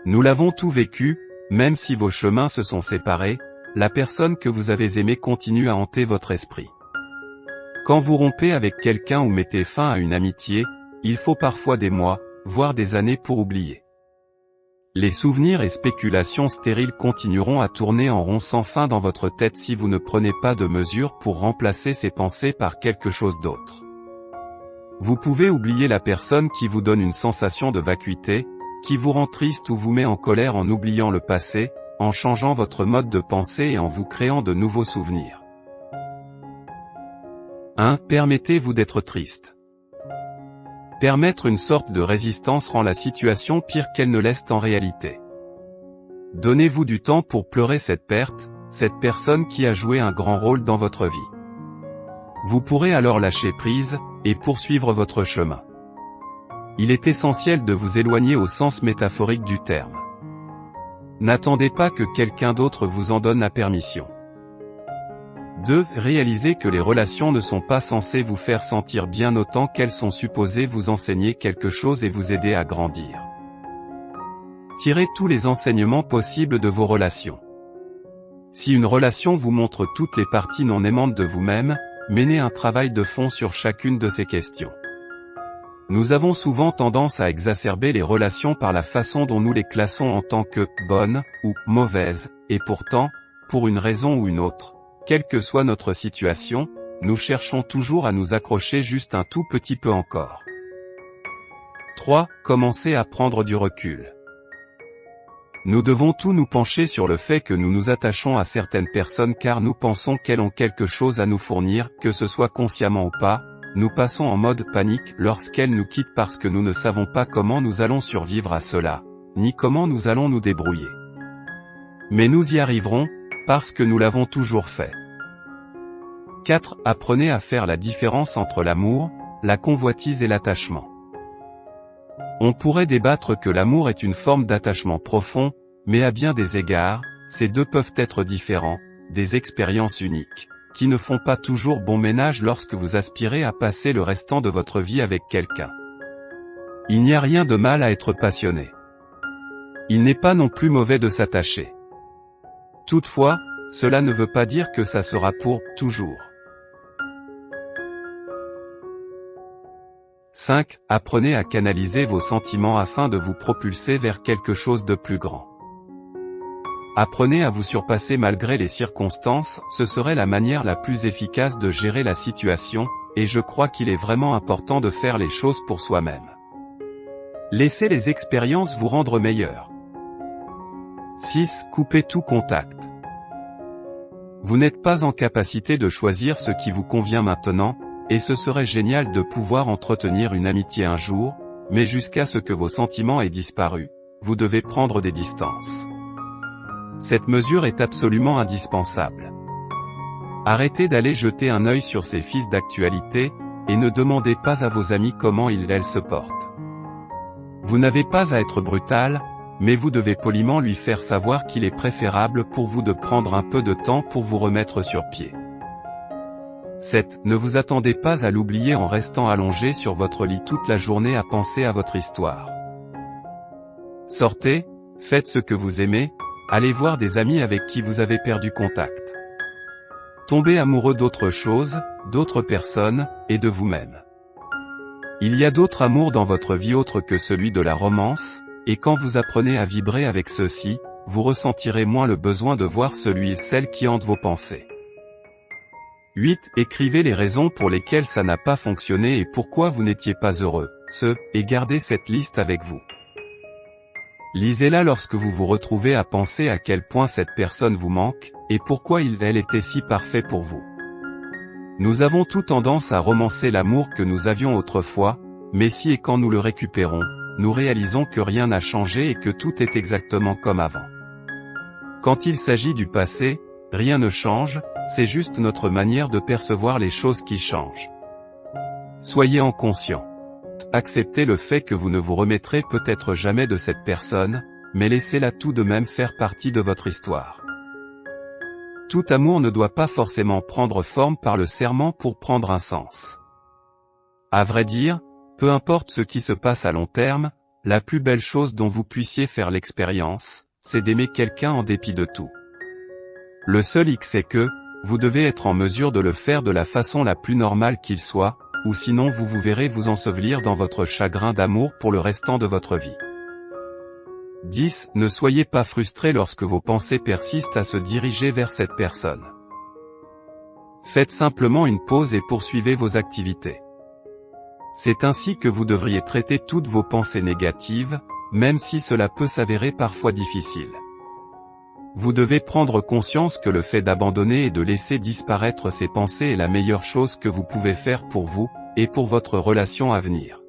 Nous l'avons tout vécu, même si vos chemins se sont séparés, la personne que vous avez aimée continue à hanter votre esprit. Quand vous rompez avec quelqu'un ou mettez fin à une amitié, il faut parfois des mois, voire des années pour oublier. Les souvenirs et spéculations stériles continueront à tourner en rond sans fin dans votre tête si vous ne prenez pas de mesures pour remplacer ces pensées par quelque chose d'autre. Vous pouvez oublier la personne qui vous donne une sensation de vacuité, qui vous rend triste ou vous met en colère en oubliant le passé, en changeant votre mode de pensée et en vous créant de nouveaux souvenirs. 1. Permettez-vous d'être triste. Permettre une sorte de résistance rend la situation pire qu'elle ne l'est en réalité. Donnez-vous du temps pour pleurer cette perte, cette personne qui a joué un grand rôle dans votre vie. Vous pourrez alors lâcher prise, et poursuivre votre chemin. Il est essentiel de vous éloigner au sens métaphorique du terme. N'attendez pas que quelqu'un d'autre vous en donne la permission. 2. Réalisez que les relations ne sont pas censées vous faire sentir bien autant qu'elles sont supposées vous enseigner quelque chose et vous aider à grandir. Tirez tous les enseignements possibles de vos relations. Si une relation vous montre toutes les parties non aimantes de vous-même, menez un travail de fond sur chacune de ces questions. Nous avons souvent tendance à exacerber les relations par la façon dont nous les classons en tant que « bonnes » ou « mauvaises », et pourtant, pour une raison ou une autre, quelle que soit notre situation, nous cherchons toujours à nous accrocher juste un tout petit peu encore. 3. Commencez à prendre du recul. Nous devons tous nous pencher sur le fait que nous nous attachons à certaines personnes car nous pensons qu'elles ont quelque chose à nous fournir, que ce soit consciemment ou pas. Nous passons en mode panique lorsqu'elles nous quittent parce que nous ne savons pas comment nous allons survivre à cela, ni comment nous allons nous débrouiller. Mais nous y arriverons, parce que nous l'avons toujours fait. 4. Apprenez à faire la différence entre l'amour, la convoitise et l'attachement. On pourrait débattre que l'amour est une forme d'attachement profond, mais à bien des égards, ces deux peuvent être différents, des expériences uniques, qui ne font pas toujours bon ménage lorsque vous aspirez à passer le restant de votre vie avec quelqu'un. Il n'y a rien de mal à être passionné. Il n'est pas non plus mauvais de s'attacher. Toutefois, cela ne veut pas dire que ça sera pour toujours. 5. Apprenez à canaliser vos sentiments afin de vous propulser vers quelque chose de plus grand. Apprenez à vous surpasser malgré les circonstances, ce serait la manière la plus efficace de gérer la situation, et je crois qu'il est vraiment important de faire les choses pour soi-même. Laissez les expériences vous rendre meilleur. 6. Coupez tout contact. Vous n'êtes pas en capacité de choisir ce qui vous convient maintenant, et ce serait génial de pouvoir entretenir une amitié un jour, mais jusqu'à ce que vos sentiments aient disparu, vous devez prendre des distances. Cette mesure est absolument indispensable. Arrêtez d'aller jeter un œil sur ces fils d'actualité, et ne demandez pas à vos amis comment ils se portent. Vous n'avez pas à être brutal, mais vous devez poliment lui faire savoir qu'il est préférable pour vous de prendre un peu de temps pour vous remettre sur pied. 7. Ne vous attendez pas à l'oublier en restant allongé sur votre lit toute la journée à penser à votre histoire. Sortez, faites ce que vous aimez, allez voir des amis avec qui vous avez perdu contact. Tombez amoureux d'autre chose, d'autres personnes, et de vous-même. Il y a d'autres amours dans votre vie autres que celui de la romance, et quand vous apprenez à vibrer avec ceux-ci, vous ressentirez moins le besoin de voir celui et celle qui hante vos pensées. 8. Écrivez les raisons pour lesquelles ça n'a pas fonctionné et pourquoi vous n'étiez pas heureux, et gardez cette liste avec vous. Lisez-la lorsque vous vous retrouvez à penser à quel point cette personne vous manque, et pourquoi elle était si parfait pour vous. Nous avons tout tendance à romancer l'amour que nous avions autrefois, mais si et quand nous le récupérons, nous réalisons que rien n'a changé et que tout est exactement comme avant. Quand il s'agit du passé, rien ne change, c'est juste notre manière de percevoir les choses qui changent. Soyez en conscient. Acceptez le fait que vous ne vous remettrez peut-être jamais de cette personne, mais laissez-la tout de même faire partie de votre histoire. Tout amour ne doit pas forcément prendre forme par le serment pour prendre un sens. À vrai dire, peu importe ce qui se passe à long terme, La plus belle chose dont vous puissiez faire l'expérience, c'est d'aimer quelqu'un en dépit de tout. Le seul hic est que, vous devez être en mesure de le faire de la façon la plus normale qu'il soit, ou sinon vous vous verrez vous ensevelir dans votre chagrin d'amour pour le restant de votre vie. 10. Ne soyez pas frustré lorsque vos pensées persistent à se diriger vers cette personne. Faites simplement une pause et poursuivez vos activités. C'est ainsi que vous devriez traiter toutes vos pensées négatives, même si cela peut s'avérer parfois difficile. Vous devez prendre conscience que le fait d'abandonner et de laisser disparaître ces pensées est la meilleure chose que vous pouvez faire pour vous, et pour votre relation à venir.